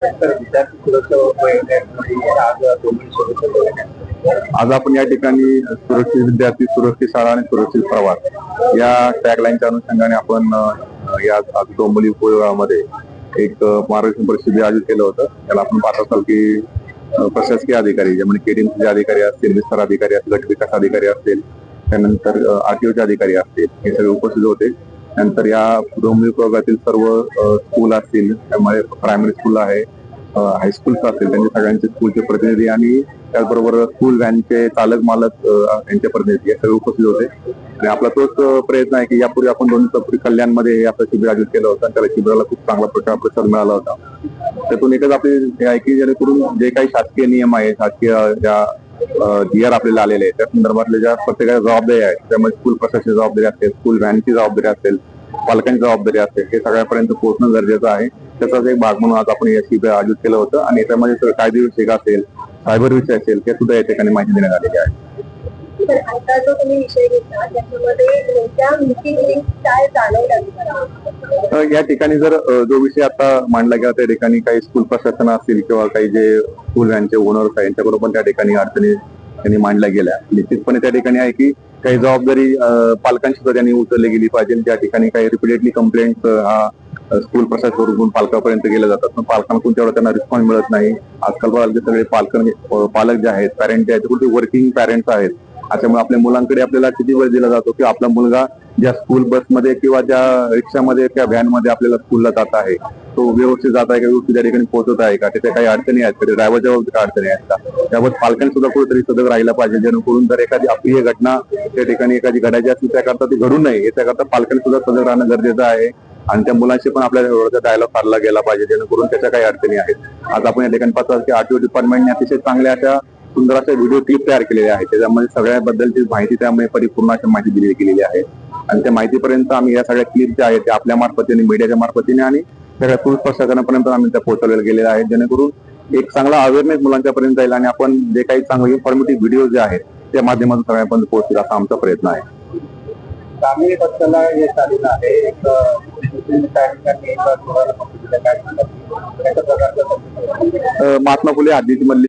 तर विद्यार्थी सुरक्षा उपयोगामध्ये आज आपण या ठिकाणी सुरक्षित विद्यार्थी, सुरक्षित शाळा आणि सुरक्षित प्रवास या टॅगलाईनच्या अनुषंगाने आपण या डोंबिवली उपविभागामध्ये एक मार्गदर्शन परिषद आयोजित केलं होतं. त्याला आपण पाहत असाल की प्रशासकीय अधिकारी ज्यामध्ये केडीएमचे अधिकारी असतील, विस्तार अधिकारी असतील, गट विकास अधिकारी असतील, त्यानंतर आरटीओचे अधिकारी असतील, हे सगळे उपस्थित होते. नंतर या डोंबिवली विभागातील सर्व स्कूल असतील, त्यामुळे प्रायमरी स्कूल आहे, हायस्कूल असतील, त्यांचे सगळ्यांचे स्कूलचे प्रतिनिधी आणि त्याचबरोबर स्कूल व्हॅनचे चालक मालक यांचे प्रतिनिधी हे सगळे उपस्थित होते. आणि आपला तोच प्रयत्न आहे की यापूर्वी आपण 2 दिवसापूर्वी कल्याणमध्ये हे आपलं शिबिर आयोजित केलं होतं आणि त्या शिबिराला खूप चांगला प्रतिसाद मिळाला होता. त्यातून एकच आपली हे आहे की जेणेकरून जे काही शासकीय नियम आहे, शासकीय ज्या DR आपल्याला आलेले आहेत त्या संदर्भातल्या ज्या प्रत्येकाच्या जबाबदारी आहेत, त्यामध्ये स्कूल प्रशासनाची जबाबदारी असेल, स्कूल व्हॅनची जबाबदारी असेल, पालकांची जबाबदारी असेल, हे सगळ्यापर्यंत पोहोचणं गरजेचं आहे. त्याचाच एक भाग म्हणून आज आपण या शिबिर आयोजित केलं होतं आणि याच्यामध्ये सगळं कायदेविषयक असेल, सायबर विषय असेल, हे सुद्धा या ठिकाणी माहिती देण्यात आलेली आहे. आता जो तुम्ही विषय घेतला त्याच्यामध्ये नेमक्या मीटिंग काय जाणवलं? या ठिकाणी जर जो विषय आता मांडला गेला त्या ठिकाणी काही स्कूल प्रशासन असतील किंवा काही जे स्कूल व्हॅनचे ओनर्स आहेत त्यांच्याबरोबर त्या ठिकाणी अडचणी त्यांनी मांडल्या गेल्या. निश्चितपणे त्या ठिकाणी आहे की काही जबाबदारी पालकांची सुद्धा त्यांनी उचलली गेली पाहिजे. त्या ठिकाणी काही रिपीटेडली कंप्लेंट हा स्कूल प्रशासनाकडून पालकापर्यंत गेल्या जातात, पण पालकांकडून तेवढा त्यांना रिस्पॉन्स मिळत नाही. आजकाल बघाल सगळे पालक जे आहेत, पॅरेंट जे आहेत, कुठे वर्किंग पॅरेंट्स आहेत. त्यामुळे आपल्या मुलांकडे आपल्याला किती वेळ दिला जातो की आपला मुलगा ज्या स्कूल बसमध्ये किंवा ज्या रिक्षामध्ये किंवा व्हॅनमध्ये आपल्याला स्कूलला जात आहे तो व्यवस्थित जात आहे का, व्यवस्थित त्या ठिकाणी पोहोचत आहे का, तिथे काही अडचणी आहेत का, ड्रायव्हरच्या बाबतीत काही अडचणी आहेत का, त्याबाबत पालकांनी सुद्धा कुठेतरी सतर्क राहिला पाहिजे. जेणेकरून जर एखादी अप्रिय घटना त्या ठिकाणी एखादी घडायची असली त्याकरता ती घडू नये याच्याकरता पालकांनी सुद्धा सतर्क राहणं गरजेचं आहे. आणि त्या मुलांशी पण आपल्या डायलॉग काढला गेला पाहिजे जेणेकरून त्याच्या काही अडचणी आहेत. आज आपण या ठिकाणी पाहतो की आरटीओ डिपार्टमेंटने अतिशय चांगल्या अशा सुंदर अशा व्हिडिओ क्लिप तयार केलेले आहेत. त्याच्यामध्ये सगळ्याबद्दलची माहिती त्यामुळे परिपूर्ण अशी माहिती दिली गेलेली आहे. आणि त्या माहितीपर्यंत आम्ही या सगळ्या क्लिप ज्या आहेत त्या आपल्या मार्फतीने, मीडियाच्या मार्फतीने आणि सगळ्या पोलीस प्रशासनापर्यंत आम्ही त्या पोहोचवलेल्या गेलेल्या आहेत. जेणेकरून एक चांगला अवेअरनेस मुलांच्या पर्यंत जाईल आणि आपण जे काही चांगले इन्फॉर्मेटिव्ह व्हिडिओ जे आहेत त्या माध्यमातून सगळ्यांपर्यंत पोहोचतील असा आमचा प्रयत्न आहे. ग्रामीण पक्षाला हे चाललेलं आहे महात्मा फुले हद्दीमधली